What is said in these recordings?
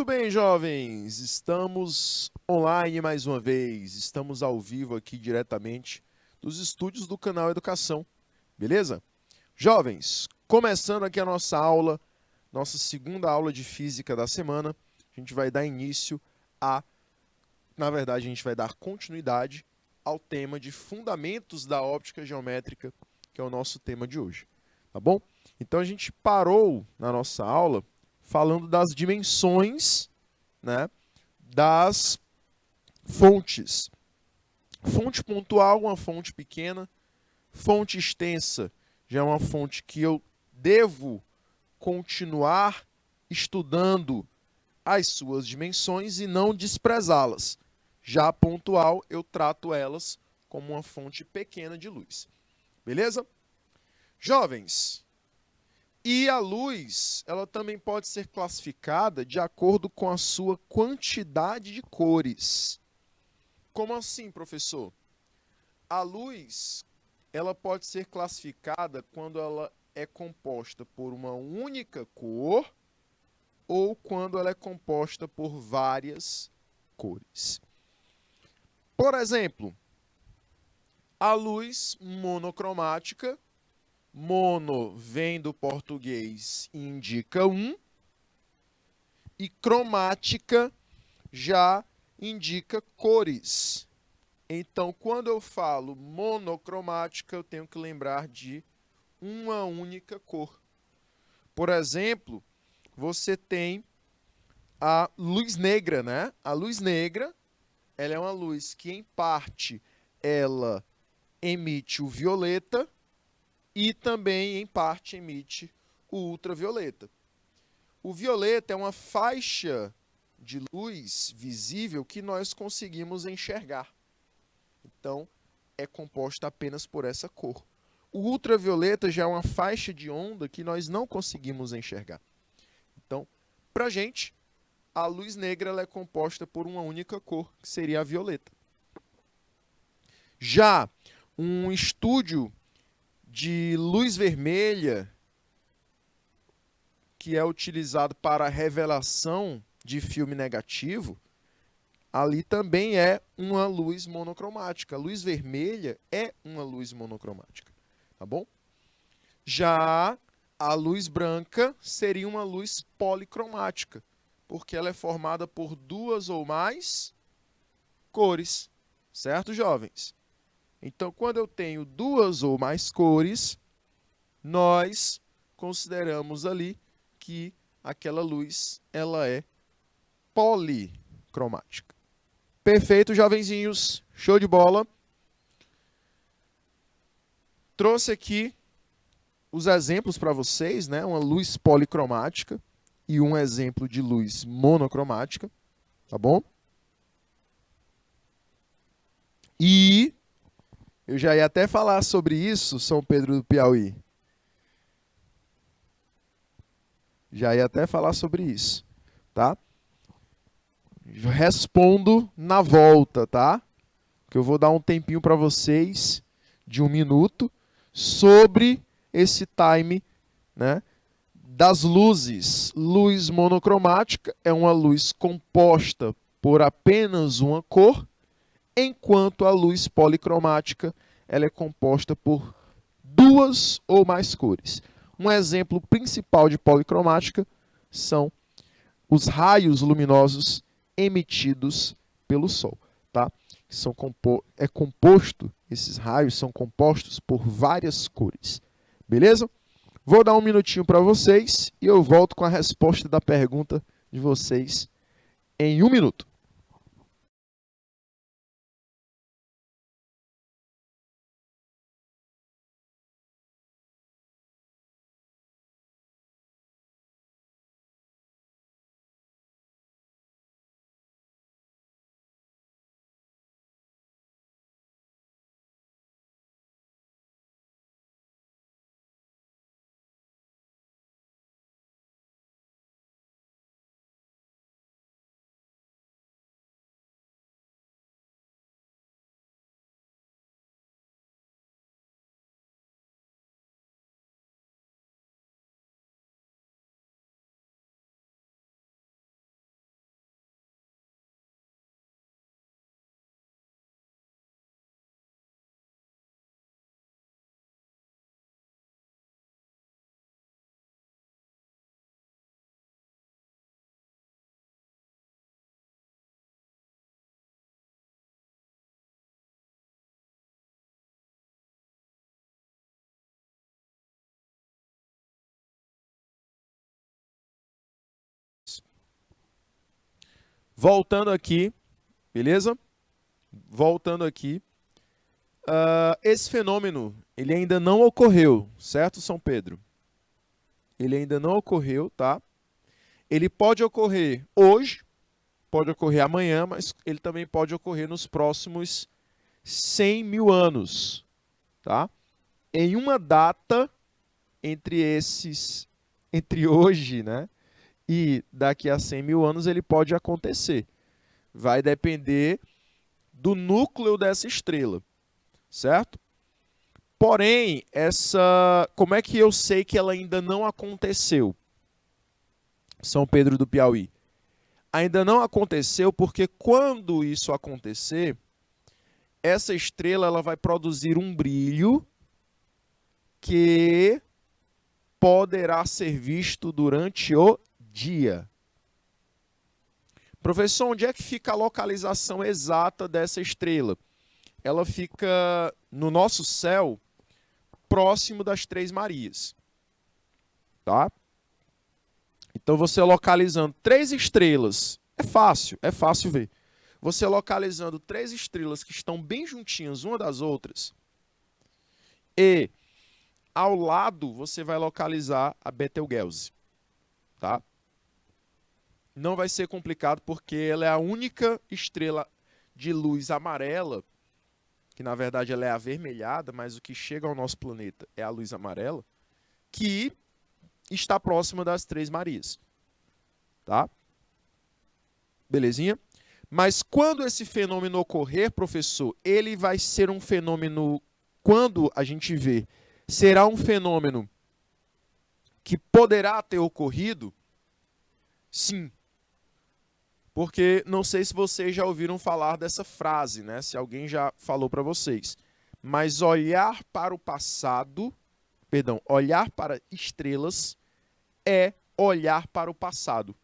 bem, jovens? Estamos online mais uma vez. Estamos ao vivo aqui diretamente dos estúdios do canal Educação. Beleza? Jovens, começando aqui a nossa aula, nossa segunda aula de física da semana, a gente vai dar início a, na verdade, a gente vai dar continuidade ao tema de fundamentos da óptica geométrica, que é o nosso tema de hoje, tá bom? Então a gente parou na nossa aula falando das dimensões, né, das fontes. Fonte pontual, uma fonte pequena. Fonte extensa já é uma fonte que eu devo continuar estudando as suas dimensões e não desprezá-las. Já a pontual, eu trato elas como uma fonte pequena de luz. Beleza? Jovens, e a luz, ela também pode ser classificada de acordo com a sua quantidade de cores. Como assim, professor? A luz, ela pode ser classificada quando ela é composta por uma única cor ou quando ela é composta por várias cores. Por exemplo, a luz monocromática, mono vem do português e indica um, e cromática já indica cores. Então, quando eu falo monocromática, eu tenho que lembrar de uma única cor. Por exemplo, você tem a luz negra, né? A luz negra, ela é uma luz que, em parte, ela emite o violeta e também, em parte, emite o ultravioleta. O violeta é uma faixa de luz visível que nós conseguimos enxergar. Então, é composta apenas por essa cor. O ultravioleta já é uma faixa de onda que nós não conseguimos enxergar. Então, para a gente, a luz negra ela é composta por uma única cor, que seria a violeta. Já um estúdio de luz vermelha, que é utilizado para a revelação de filme negativo, ali também é uma luz monocromática. A luz vermelha é uma luz monocromática, tá bom? Já a luz branca seria uma luz policromática, porque ela é formada por duas ou mais cores, certo, jovens? Então, quando eu tenho duas ou mais cores, nós consideramos ali que aquela luz ela é policromática. Perfeito, jovenzinhos. Show de bola. Trouxe aqui os exemplos para vocês, né? Uma luz policromática e um exemplo de luz monocromática, tá bom? E eu já ia até falar sobre isso, São Pedro do Piauí. Já ia até falar sobre isso, tá? Respondo na volta, tá? Que eu vou dar um tempinho para vocês de 1 minuto sobre esse time, né, das luzes. Luz monocromática é uma luz composta por apenas uma cor, enquanto a luz policromática ela é composta por duas ou mais cores. Um exemplo principal de policromática são os raios luminosos emitidos pelo Sol, tá? Esses raios são compostos por várias cores, beleza? Vou dar 1 minutinho para vocês e eu volto com a resposta da pergunta de vocês em 1 minuto. Voltando aqui, beleza? Voltando aqui. Esse fenômeno, ele ainda não ocorreu, certo, São Pedro? Ele ainda não ocorreu, tá? Ele pode ocorrer hoje, pode ocorrer amanhã, mas ele também pode ocorrer nos próximos 100 mil anos, tá? Em uma data entre hoje, né, e daqui a 100 mil anos ele pode acontecer. Vai depender do núcleo dessa estrela, certo? Porém, como é que eu sei que ela ainda não aconteceu? São Pedro do Piauí. Ainda não aconteceu porque quando isso acontecer, essa estrela ela vai produzir um brilho que poderá ser visto durante o dia. Professor, onde é que fica a localização exata dessa estrela? Ela fica no nosso céu, próximo das Três Marias. Tá? Então, você localizando 3 estrelas, é fácil ver. Você localizando 3 estrelas que estão bem juntinhas uma das outras, e ao lado você vai localizar a Betelgeuse. Tá? Não vai ser complicado porque ela é a única estrela de luz amarela, que na verdade ela é avermelhada, mas o que chega ao nosso planeta é a luz amarela, que está próxima das Três Marias. Tá? Belezinha? Mas quando esse fenômeno ocorrer, professor, ele vai ser um fenômeno, quando a gente vê, será um fenômeno que poderá ter ocorrido? Sim. Porque não sei se vocês já ouviram falar dessa frase, né? Se alguém já falou para vocês. Mas olhar para o passado, olhar para estrelas é olhar para o passado.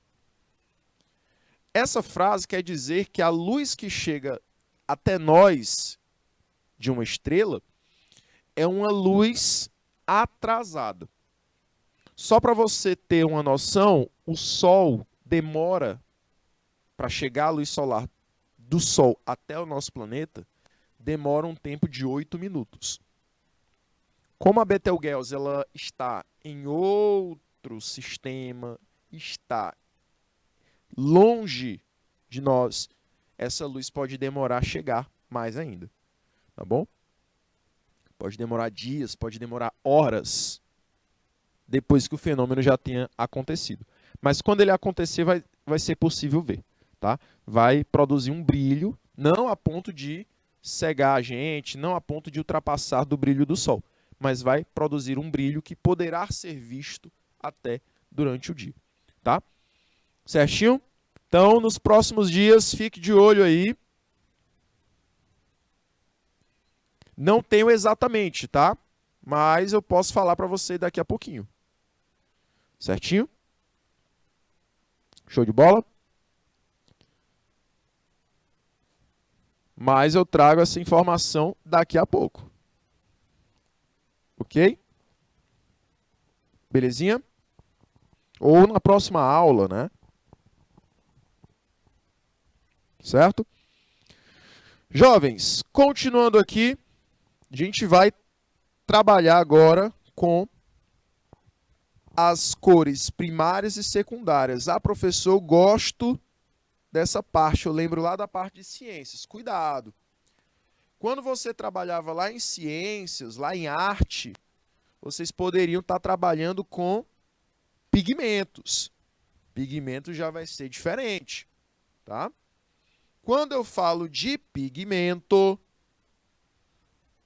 Essa frase quer dizer que a luz que chega até nós de uma estrela é uma luz atrasada. Só para você ter uma noção, o Sol demora para chegar a luz solar do Sol até o nosso planeta, demora um tempo de 8 minutos. Como a Betelgeuse ela está em outro sistema, está longe de nós, essa luz pode demorar a chegar mais ainda. Tá bom? Pode demorar dias, pode demorar horas depois que o fenômeno já tenha acontecido. Mas quando ele acontecer, vai ser possível ver. Tá? Vai produzir um brilho, não a ponto de cegar a gente, não a ponto de ultrapassar do brilho do Sol, mas vai produzir um brilho que poderá ser visto até durante o dia. Tá? Certinho? Então, nos próximos dias, fique de olho aí. Não tenho exatamente, tá? Mas eu posso falar para você daqui a pouquinho. Certinho? Show de bola? Mas eu trago essa informação daqui a pouco. Ok? Belezinha? Ou na próxima aula, né? Certo? Jovens, continuando aqui, a gente vai trabalhar agora com as cores primárias e secundárias. Ah, professor, eu gosto dessa parte, eu lembro lá da parte de ciências. Cuidado. Quando você trabalhava lá em ciências, lá em arte, vocês poderiam estar trabalhando com pigmentos. Pigmento já vai ser diferente, tá? Quando eu falo de pigmento,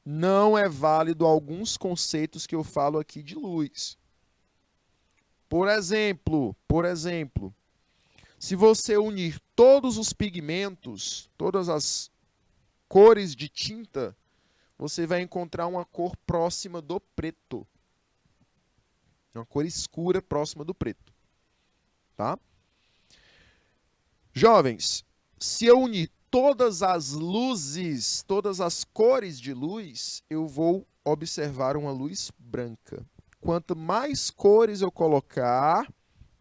não é válido alguns conceitos que eu falo aqui de luz. Por exemplo, se você unir todos os pigmentos, todas as cores de tinta, você vai encontrar uma cor próxima do preto. Uma cor escura próxima do preto. Tá? Jovens, se eu unir todas as luzes, todas as cores de luz, eu vou observar uma luz branca. Quanto mais cores eu colocar,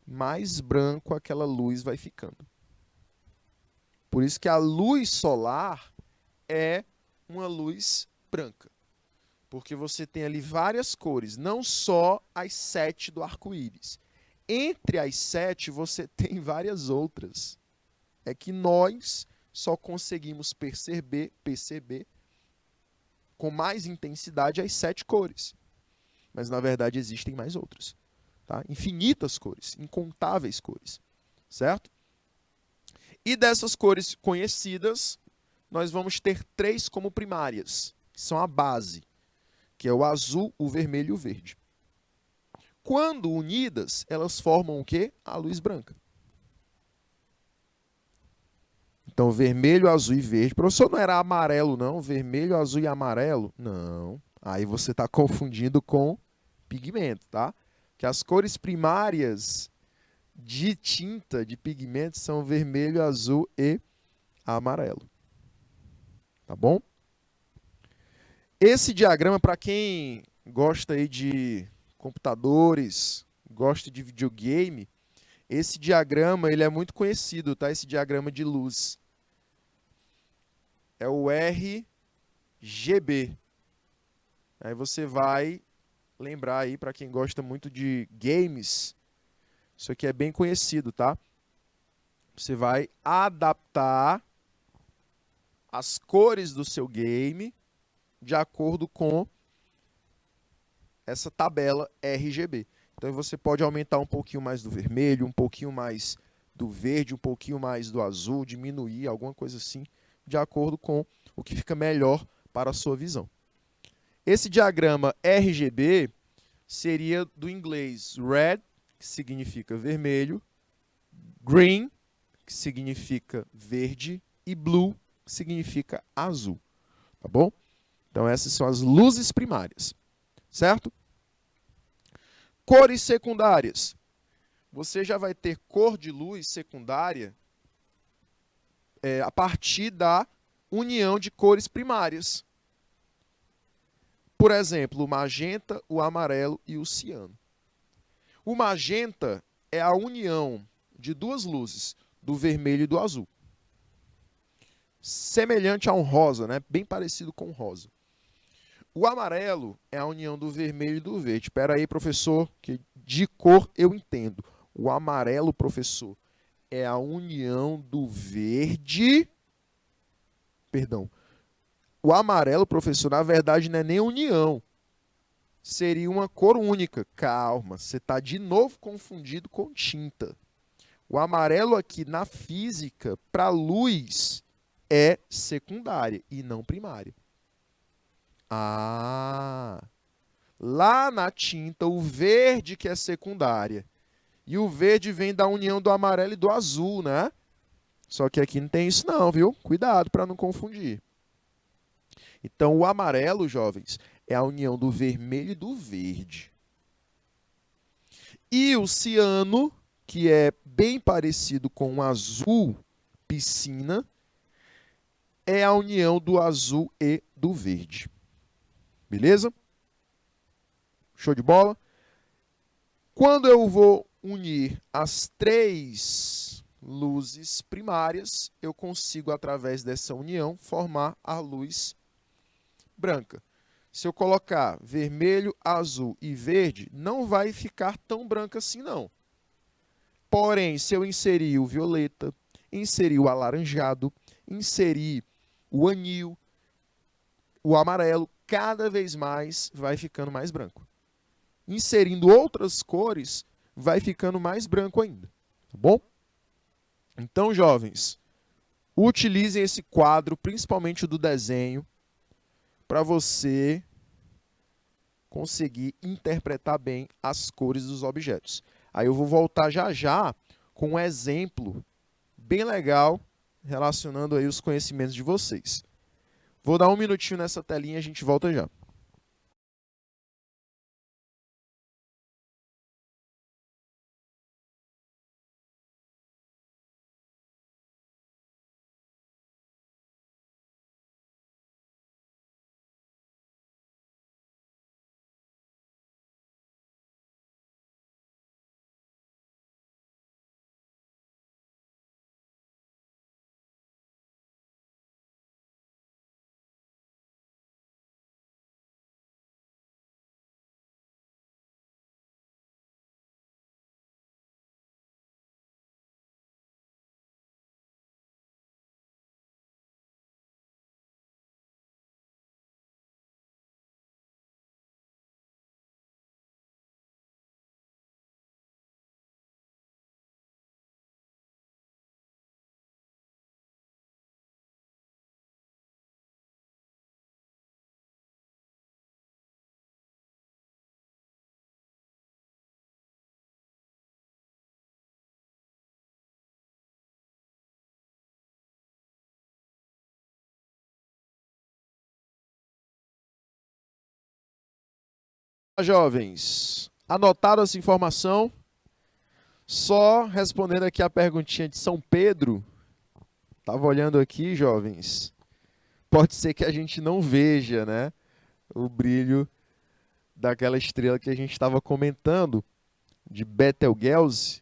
mais branco aquela luz vai ficando. Por isso que a luz solar é uma luz branca. Porque você tem ali várias cores, não só as 7 do arco-íris. Entre as 7, você tem várias outras. É que nós só conseguimos perceber com mais intensidade as 7 cores. Mas, na verdade, existem mais outras. Tá? Infinitas cores, incontáveis cores. Certo? E dessas cores conhecidas, nós vamos ter 3 como primárias, que são a base, que é o azul, o vermelho e o verde. Quando unidas, elas formam o quê? A luz branca. Então, vermelho, azul e verde. Professor, não era amarelo, não? Vermelho, azul e amarelo? Não. Aí você está confundindo com pigmento, tá? Que as cores primárias de tinta, de pigmento, são vermelho, azul e amarelo. Tá bom? Esse diagrama, para quem gosta aí de computadores, gosta de videogame, esse diagrama ele é muito conhecido, tá? Esse diagrama de luz. É o RGB. Aí você vai lembrar aí, para quem gosta muito de games, isso aqui é bem conhecido, tá? Você vai adaptar as cores do seu game de acordo com essa tabela RGB. Então você pode aumentar um pouquinho mais do vermelho, um pouquinho mais do verde, um pouquinho mais do azul, diminuir, alguma coisa assim, de acordo com o que fica melhor para a sua visão. Esse diagrama RGB seria do inglês red, que significa vermelho, green, que significa verde, e blue, que significa azul. Tá bom? Então essas são as luzes primárias, certo? Cores secundárias. Você já vai ter cor de luz secundária a partir da união de cores primárias. Por exemplo, o magenta, o amarelo e o ciano. O magenta é a união de duas luzes, do vermelho e do azul. Semelhante a um rosa, né? Bem parecido com o rosa. O amarelo é a união do vermelho e do verde. Espera aí, professor, que de cor eu entendo. O amarelo, professor, é a união do verde... Perdão. O amarelo, professor, na verdade não é nem união. Seria uma cor única. Calma, você está de novo confundido com tinta. O amarelo aqui na física, para luz, é secundária e não primária. Ah, lá na tinta, o verde que é secundária. E o verde vem da união do amarelo e do azul, né? Só que aqui não tem isso não, viu? Cuidado para não confundir. Então, o amarelo, jovens, é a união do vermelho e do verde. E o ciano, que é bem parecido com o azul piscina, é a união do azul e do verde. Beleza? Show de bola? Quando eu vou unir as 3 luzes primárias, eu consigo, através dessa união, formar a luz branca. Se eu colocar vermelho, azul e verde, não vai ficar tão branca assim, não. Porém, se eu inserir o violeta, inserir o alaranjado, inserir o anil, o amarelo, cada vez mais vai ficando mais branco. Inserindo outras cores, vai ficando mais branco ainda. Tá bom? Então, jovens, utilizem esse quadro, principalmente o do desenho, para você conseguir interpretar bem as cores dos objetos. Aí eu vou voltar já já com um exemplo bem legal relacionando aí os conhecimentos de vocês. Vou dar um minutinho nessa telinha e a gente volta já. Jovens, anotado essa informação? Só respondendo aqui a perguntinha de São Pedro. Estava olhando aqui, jovens. Pode ser que a gente não veja, né, o brilho daquela estrela que a gente estava comentando, de Betelgeuse.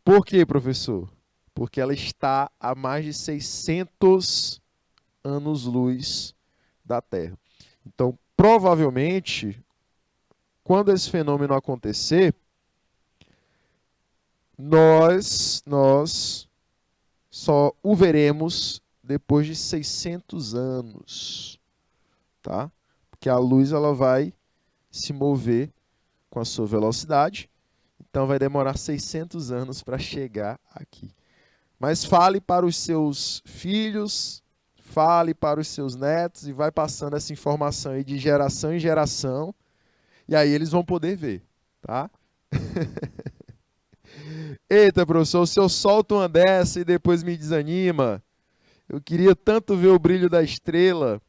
Por quê, professor? Porque ela está a mais de 600 anos-luz da Terra. Então, provavelmente, quando esse fenômeno acontecer, nós só o veremos depois de 600 anos, tá? Porque a luz ela vai se mover com a sua velocidade, então vai demorar 600 anos para chegar aqui. Mas fale para os seus filhos, fale para os seus netos e vai passando essa informação aí de geração em geração, e aí eles vão poder ver, tá? Eita, professor, se eu solto uma dessa e depois me desanima, eu queria tanto ver o brilho da estrela.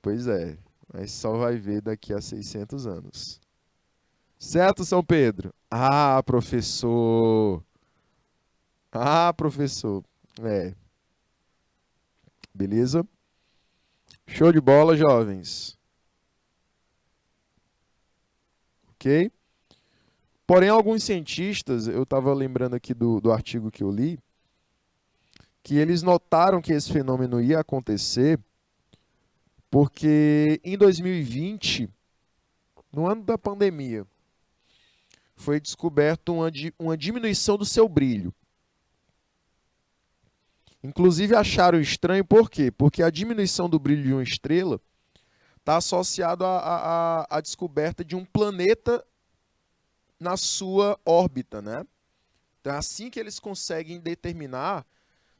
Pois é, mas só vai ver daqui a 600 anos. Certo, São Pedro? Ah, professor. Ah, professor. Beleza? Show de bola, jovens. Ok? Porém, alguns cientistas, eu estava lembrando aqui do artigo que eu li, que eles notaram que esse fenômeno ia acontecer porque em 2020, no ano da pandemia, foi descoberto uma diminuição do seu brilho. Inclusive acharam estranho, por quê? Porque a diminuição do brilho de uma estrela está associado à descoberta de um planeta na sua órbita, né? Então é assim que eles conseguem determinar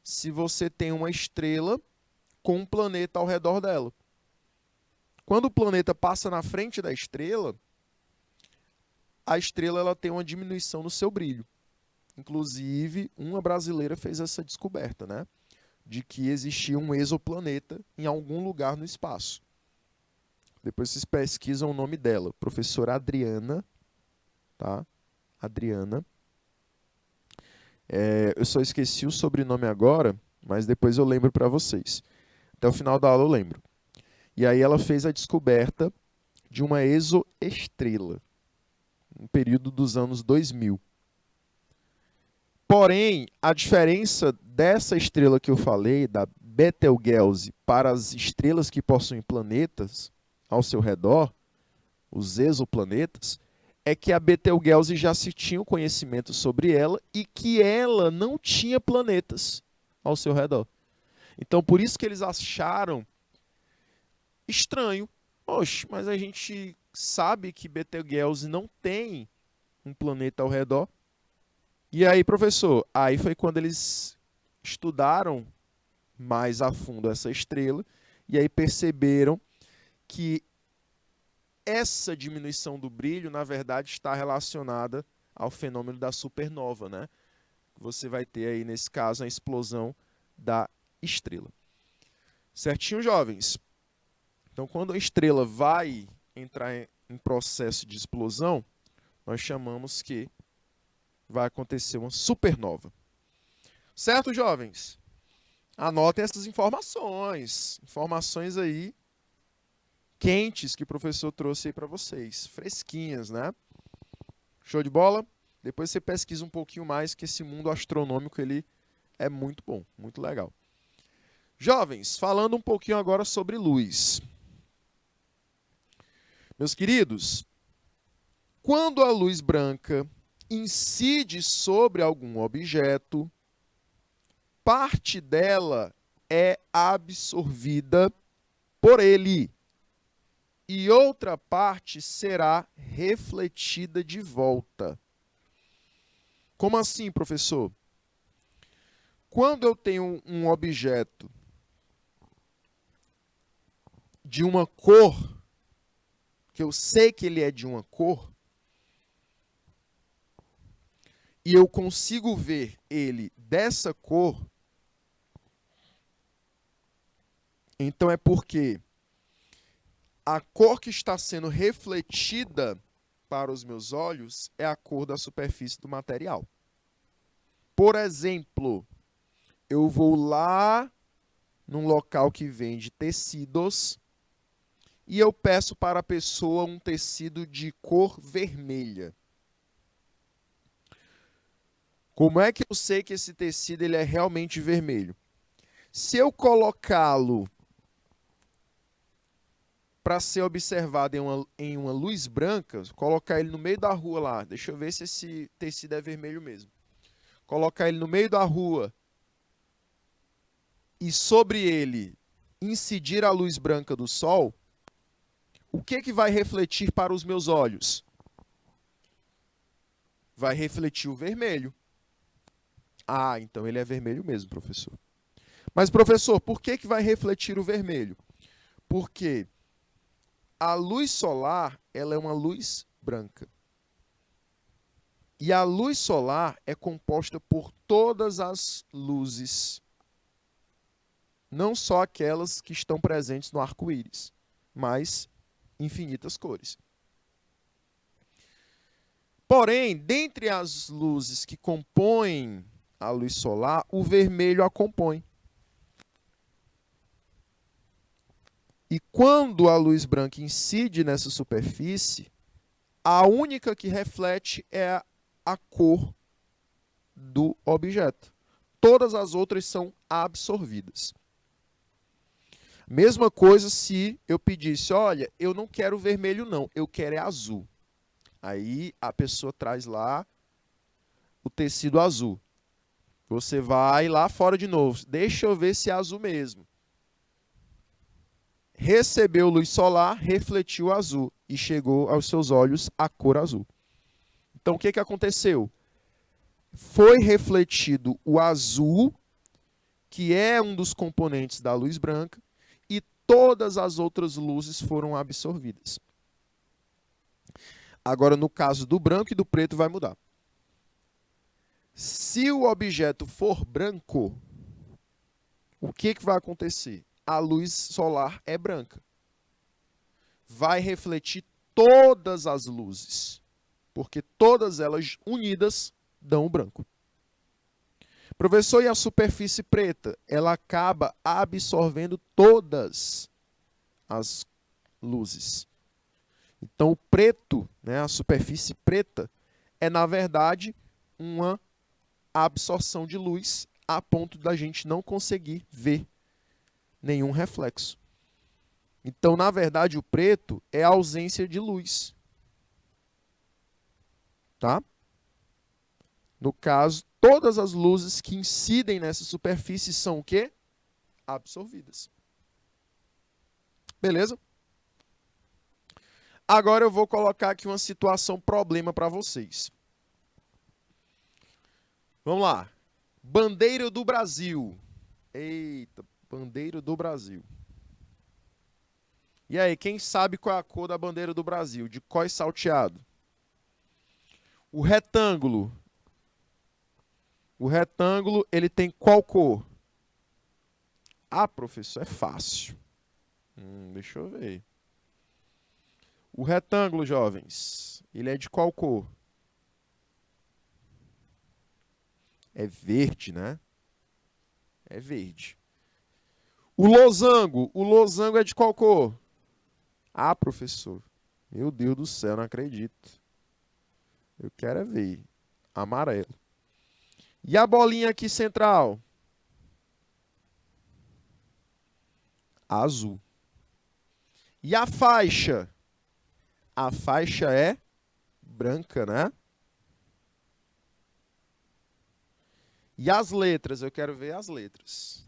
se você tem uma estrela com um planeta ao redor dela. Quando o planeta passa na frente da estrela, a estrela ela tem uma diminuição no seu brilho. Inclusive, uma brasileira fez essa descoberta, né? De que existia um exoplaneta em algum lugar no espaço. Depois vocês pesquisam o nome dela, professora Adriana, tá? Adriana. Eu só esqueci o sobrenome agora, mas depois eu lembro para vocês. Até o final da aula eu lembro. E aí ela fez a descoberta de uma exoestrela, no período dos anos 2000. Porém, a diferença dessa estrela que eu falei, da Betelgeuse, para as estrelas que possuem planetas ao seu redor, os exoplanetas, é que a Betelgeuse já se tinha um conhecimento sobre ela e que ela não tinha planetas ao seu redor. Então, por isso que eles acharam estranho. Oxe, mas a gente sabe que Betelgeuse não tem um planeta ao redor. E aí, professor, aí foi quando eles estudaram mais a fundo essa estrela e aí perceberam que essa diminuição do brilho, na verdade, está relacionada ao fenômeno da supernova, né? Você vai ter aí, nesse caso, a explosão da estrela. Certinho, jovens? Então, quando a estrela vai entrar em processo de explosão, nós chamamos que vai acontecer uma supernova. Certo, jovens? Anotem essas informações. Informações aí quentes que o professor trouxe aí para vocês. Fresquinhas, né? Show de bola? Depois você pesquisa um pouquinho mais, que esse mundo astronômico ele é muito bom, muito legal. Jovens, falando um pouquinho agora sobre luz. Meus queridos, quando a luz branca incide sobre algum objeto, parte dela é absorvida por ele e outra parte será refletida de volta. Como assim, professor? Quando eu tenho um objeto de uma cor, que eu sei que ele é de uma cor, e eu consigo ver ele dessa cor, então é porque a cor que está sendo refletida para os meus olhos é a cor da superfície do material. Por exemplo, eu vou lá num local que vende tecidos e eu peço para a pessoa um tecido de cor vermelha. Como é que eu sei que esse tecido ele é realmente vermelho? Se eu colocá-lo para ser observado em uma luz branca, colocar ele no meio da rua lá, deixa eu ver se esse tecido é vermelho mesmo. Colocar ele no meio da rua e sobre ele incidir a luz branca do sol, o que vai refletir para os meus olhos? Vai refletir o vermelho. Ah, então ele é vermelho mesmo, professor. Mas, professor, por que vai refletir o vermelho? Porque a luz solar, ela é uma luz branca. E a luz solar é composta por todas as luzes, não só aquelas que estão presentes no arco-íris, mas infinitas cores. Porém, dentre as luzes que compõem a luz solar, o vermelho a compõe. E quando a luz branca incide nessa superfície, a única que reflete é a cor do objeto. Todas as outras são absorvidas. Mesma coisa se eu pedisse, olha, eu não quero vermelho não, eu quero é azul. Aí a pessoa traz lá o tecido azul. Você vai lá fora de novo, deixa eu ver se é azul mesmo. Recebeu luz solar, refletiu azul e chegou aos seus olhos a cor azul. Então o que aconteceu? Foi refletido o azul, que é um dos componentes da luz branca, e todas as outras luzes foram absorvidas. Agora, no caso do branco e do preto, vai mudar. Se o objeto for branco, o que vai acontecer? A luz solar é branca. Vai refletir todas as luzes, porque todas elas unidas dão o branco. Professor, e a superfície preta? Ela acaba absorvendo todas as luzes. Então, o preto, né, a superfície preta, é, na verdade, uma absorção de luz a ponto da gente não conseguir ver nenhum reflexo. Então, na verdade, o preto é a ausência de luz. Tá? No caso, todas as luzes que incidem nessa superfície são o quê? Absorvidas. Beleza? Agora eu vou colocar aqui uma situação problema para vocês. Vamos lá. Bandeira do Brasil. Eita, bandeira do Brasil. E aí, quem sabe qual é a cor da bandeira do Brasil? De cós salteado. O retângulo. O retângulo, ele tem qual cor? Ah, professor, é fácil. Deixa eu ver. O retângulo, jovens, ele é de qual cor? É verde, né? É verde. O losango é de qual cor? Ah, professor, meu Deus do céu, não acredito. Eu quero é ver. Amarelo. E a bolinha aqui central? Azul. E a faixa? A faixa é branca, né? E as letras? Eu quero ver as letras.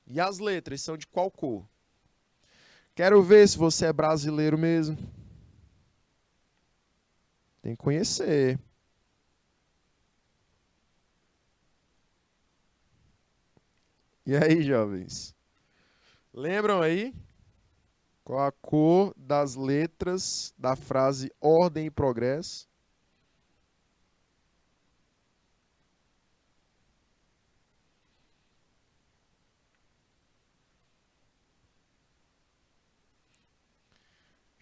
E as letras são de qual cor? Quero ver se você é brasileiro mesmo. Tem que conhecer. E aí, jovens? Lembram aí? Qual a cor das letras da frase ordem e progresso?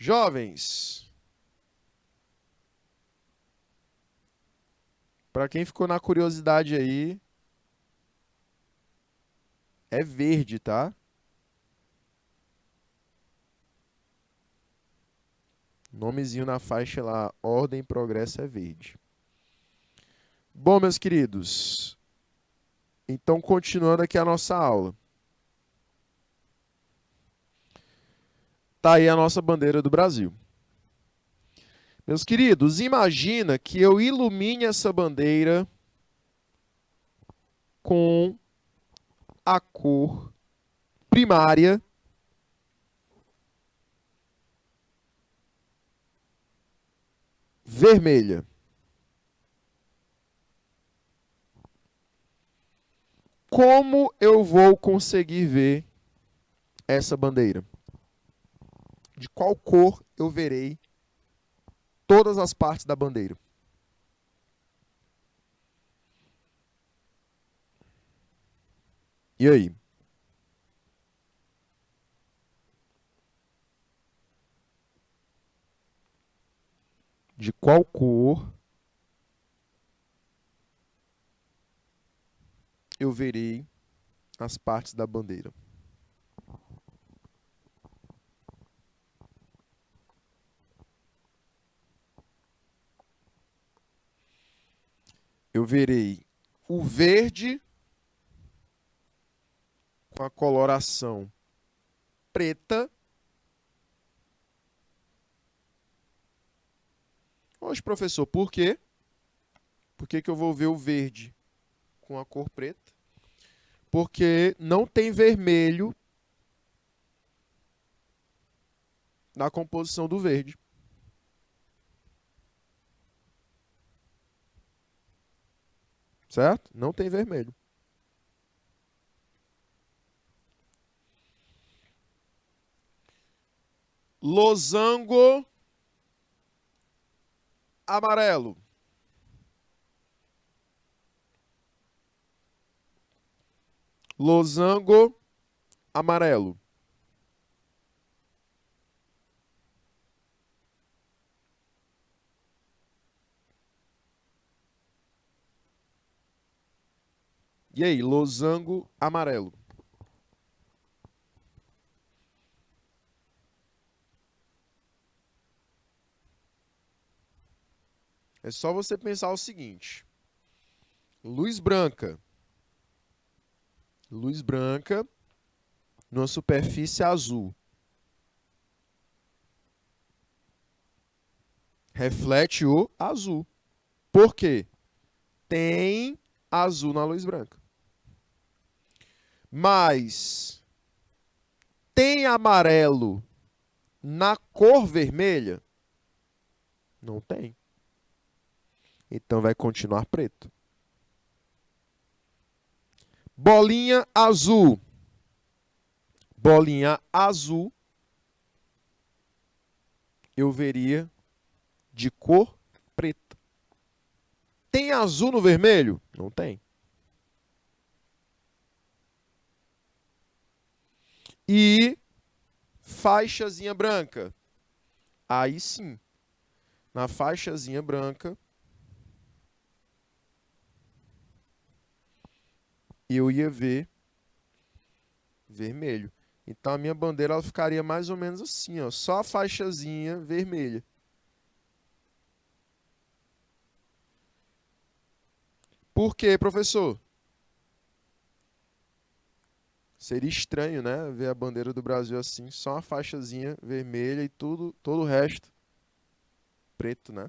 Jovens, para quem ficou na curiosidade aí, é verde, tá? Nomezinho na faixa lá, Ordem e Progresso é verde. Bom, meus queridos, então continuando aqui a nossa aula. Tá aí a nossa bandeira do Brasil. Meus queridos, imagina que eu ilumine essa bandeira com a cor primária vermelha. Como eu vou conseguir ver essa bandeira? De qual cor eu verei todas as partes da bandeira? E aí? De qual cor eu verei as partes da bandeira? Eu verei o verde com a coloração preta. Oxe, professor, por quê? Por que que eu vou ver o verde com a cor preta? Porque não tem vermelho na composição do verde. Certo? Não tem vermelho. Losango amarelo. Losango amarelo. E aí, losango amarelo. É só você pensar o seguinte. Luz branca. Luz branca numa superfície azul. Reflete o azul. Por quê? Tem azul na luz branca. Mas tem amarelo na cor vermelha? Não tem. Então vai continuar preto. Bolinha azul. Bolinha azul eu veria de cor preta. Tem azul no vermelho? Não tem. E faixazinha branca. Aí sim, na faixazinha branca, eu ia ver vermelho. Então a minha bandeira ela ficaria mais ou menos assim, ó, só a faixazinha vermelha. Por quê, professor? Seria estranho, né? Ver a bandeira do Brasil assim, só uma faixazinha vermelha e tudo, todo o resto preto, né?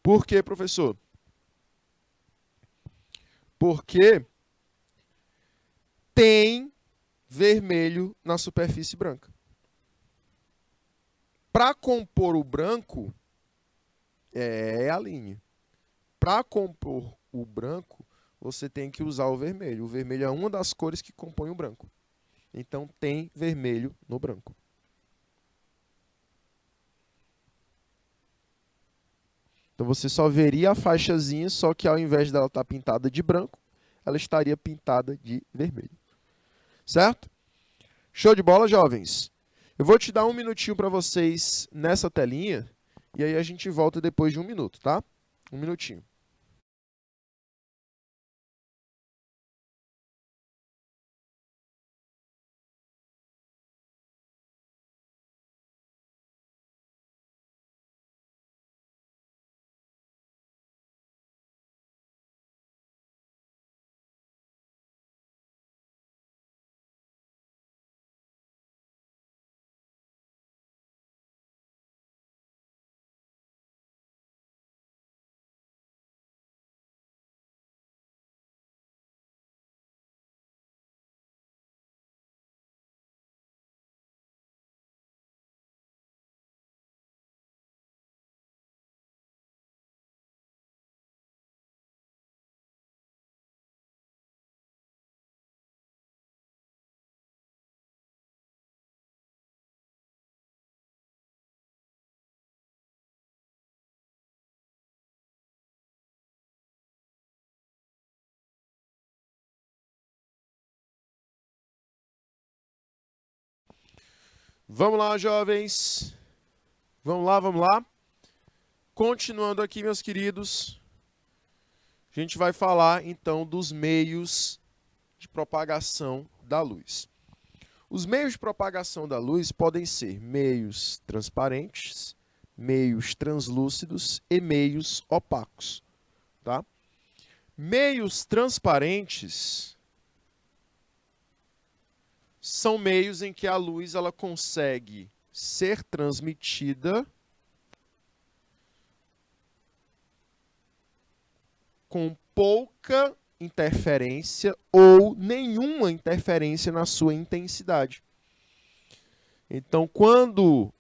Por quê, professor? Porque tem vermelho na superfície branca. Para compor o branco, é a linha. Para compor o branco, você tem que usar o vermelho. O vermelho é uma das cores que compõe o branco. Então, tem vermelho no branco. Então, você só veria a faixazinha, só que ao invés dela estar pintada de branco, ela estaria pintada de vermelho. Certo? Show de bola, jovens? Eu vou te dar um minutinho para vocês nessa telinha e aí a gente volta depois de um minuto, tá? Um minutinho. Vamos lá, jovens. Vamos lá, vamos lá. Continuando aqui, meus queridos, a gente vai falar então dos meios de propagação da luz. Os meios de propagação da luz podem ser meios transparentes, meios translúcidos e meios opacos, tá? Meios transparentes são meios em que a luz ela consegue ser transmitida com pouca interferência ou nenhuma interferência na sua intensidade. Então, quando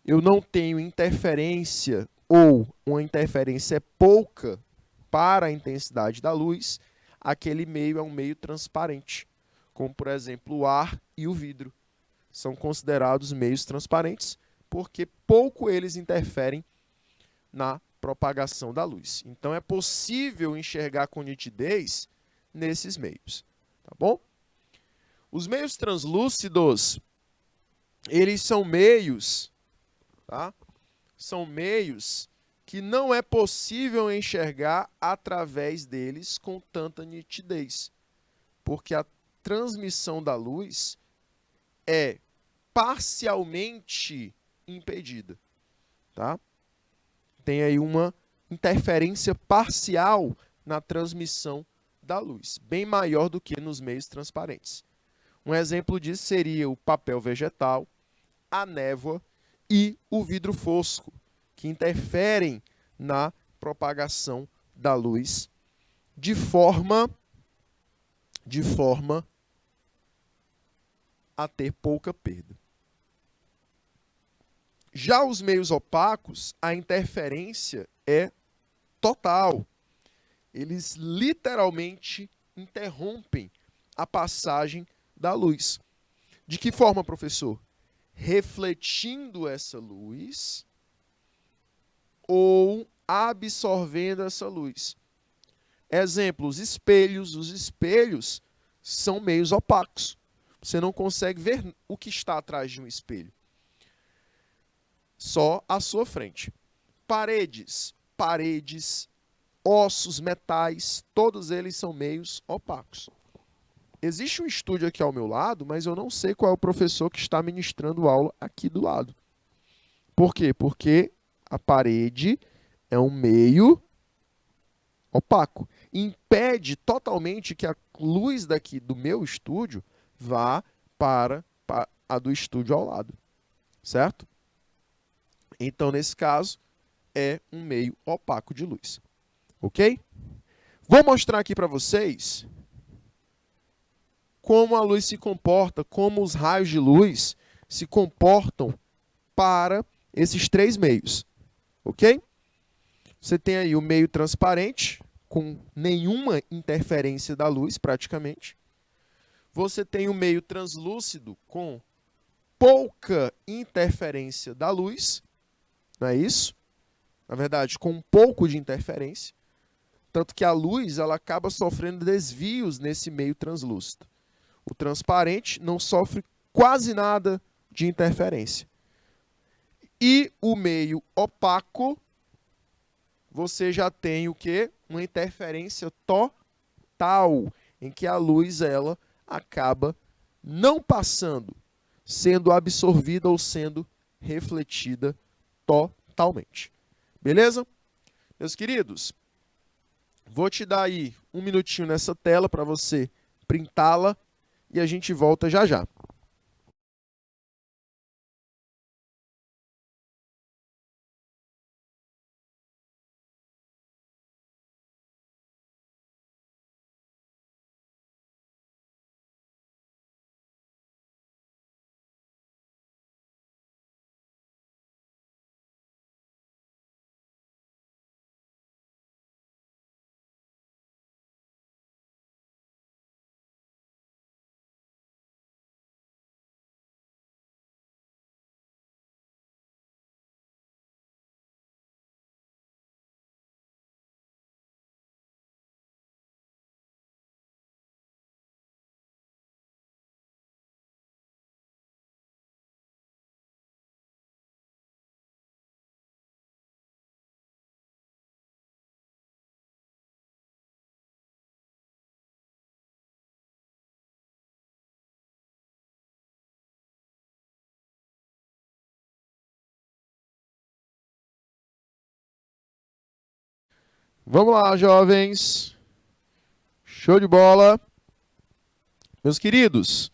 eu não tenho interferência ou uma interferência pouca para a intensidade da luz, aquele meio é um meio transparente, como, por exemplo, o ar e o vidro. São considerados meios transparentes porque pouco eles interferem na propagação da luz. Então, é possível enxergar com nitidez nesses meios, tá bom? Os meios translúcidos, eles são meios, tá? São meios que não é possível enxergar através deles com tanta nitidez, porque a transmissão da luz é parcialmente impedida, tá? Tem aí uma interferência parcial na transmissão da luz, bem maior do que nos meios transparentes. Um exemplo disso seria o papel vegetal, a névoa e o vidro fosco, que interferem na propagação da luz de forma a ter pouca perda. Já os meios opacos, a interferência é total. Eles literalmente interrompem a passagem da luz. De que forma, professor? Refletindo essa luz ou absorvendo essa luz. Exemplo, os espelhos. Os espelhos são meios opacos. Você não consegue ver o que está atrás de um espelho. Só à sua frente. Paredes, ossos, metais, todos eles são meios opacos. Existe um estúdio aqui ao meu lado, mas eu não sei qual é o professor que está ministrando aula aqui do lado. Por quê? Porque a parede é um meio opaco. Impede totalmente que a luz daqui do meu estúdio vá para a do estúdio ao lado. Certo? Então, nesse caso, é um meio opaco de luz. Ok? Vou mostrar aqui para vocês como a luz se comporta, como os raios de luz se comportam para esses três meios. Ok? Você tem aí o meio transparente, com nenhuma interferência da luz, praticamente. Você tem o meio translúcido, com pouca interferência da luz. Não é isso? Na verdade, com um pouco de interferência. Tanto que a luz ela acaba sofrendo desvios nesse meio translúcido. O transparente não sofre quase nada de interferência. E o meio opaco, você já tem o quê? Uma interferência total, em que a luz ela acaba não passando, sendo absorvida ou sendo refletida totalmente. Beleza? Meus queridos, vou te dar aí um minutinho nessa tela para você printá-la e a gente volta já já. Vamos lá, jovens. Show de bola. Meus queridos,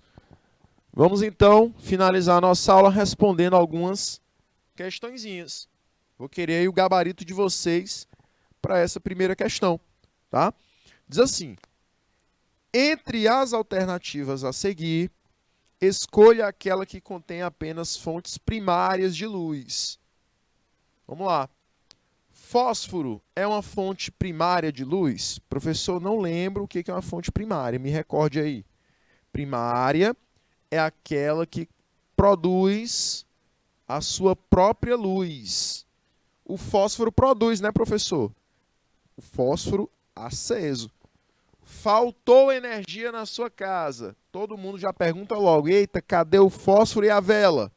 vamos então finalizar a nossa aula respondendo algumas questõezinhas. Vou querer aí o gabarito de vocês para essa primeira questão, tá? Diz assim: entre as alternativas a seguir, escolha aquela que contém apenas fontes primárias de luz. Vamos lá. Fósforo é uma fonte primária de luz? Professor, não lembro o que é uma fonte primária, me recorde aí. Primária é aquela que produz a sua própria luz. O fósforo produz, né, professor? O fósforo aceso. Faltou energia na sua casa. Todo mundo já pergunta logo: eita, cadê o fósforo e a vela?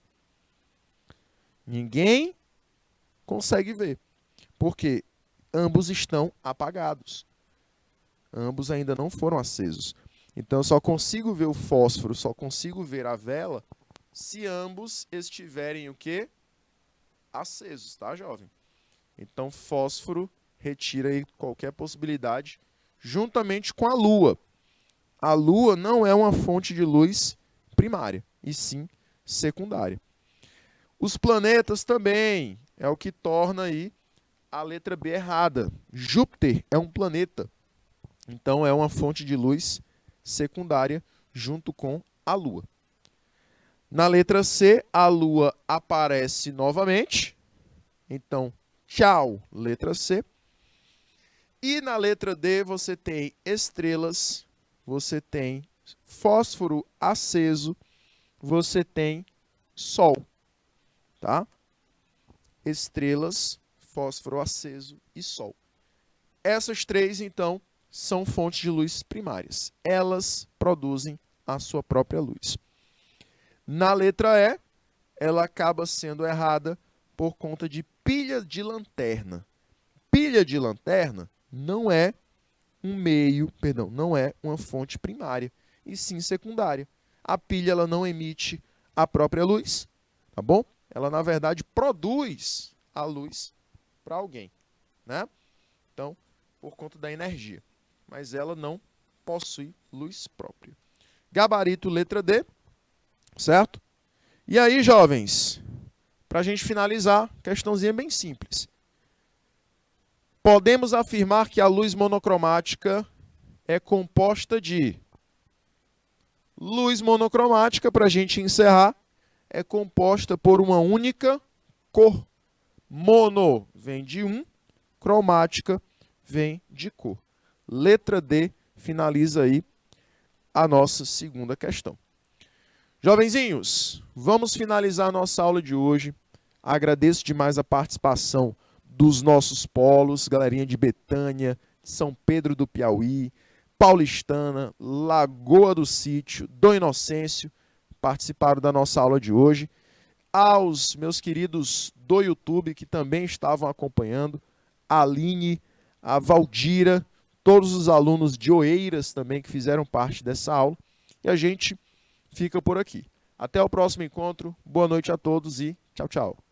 Ninguém consegue ver, porque ambos estão apagados. Ambos ainda não foram acesos. Então, eu só consigo ver o fósforo, só consigo ver a vela, se ambos estiverem o quê? Acesos, tá, jovem? Então, fósforo retira aí qualquer possibilidade, juntamente com a Lua. A Lua não é uma fonte de luz primária, e sim secundária. Os planetas também é o que torna aí a letra B errada. Júpiter é um planeta, então é uma fonte de luz secundária junto com a Lua. Na letra C, a Lua aparece novamente. Então, tchau, letra C. E na letra D, você tem estrelas, você tem fósforo aceso, você tem Sol. Tá? Estrelas, fósforo aceso e Sol. Essas três, então, são fontes de luz primárias. Elas produzem a sua própria luz. Na letra E, ela acaba sendo errada por conta de pilha de lanterna. Pilha de lanterna não é não é uma fonte primária, e sim secundária. A pilha ela não emite a própria luz, tá bom? Ela, na verdade, produz a luz para alguém, né? Então, por conta da energia. Mas ela não possui luz própria. Gabarito, letra D, certo? E aí, jovens, para a gente finalizar, questãozinha bem simples. Podemos afirmar que a luz monocromática é composta de... Luz monocromática, para a gente encerrar, é composta por uma única cor. Mono vem de um, cromática vem de cor. Letra D finaliza aí a nossa segunda questão. Jovenzinhos, vamos finalizar a nossa aula de hoje. Agradeço demais a participação dos nossos polos, galerinha de Betânia, São Pedro do Piauí, Paulistana, Lagoa do Sítio, Dom Inocêncio, participaram da nossa aula de hoje. Aos meus queridos do YouTube que também estavam acompanhando, a Aline, a Valdira, todos os alunos de Oeiras também que fizeram parte dessa aula. E a gente fica por aqui. Até o próximo encontro, boa noite a todos e tchau, tchau.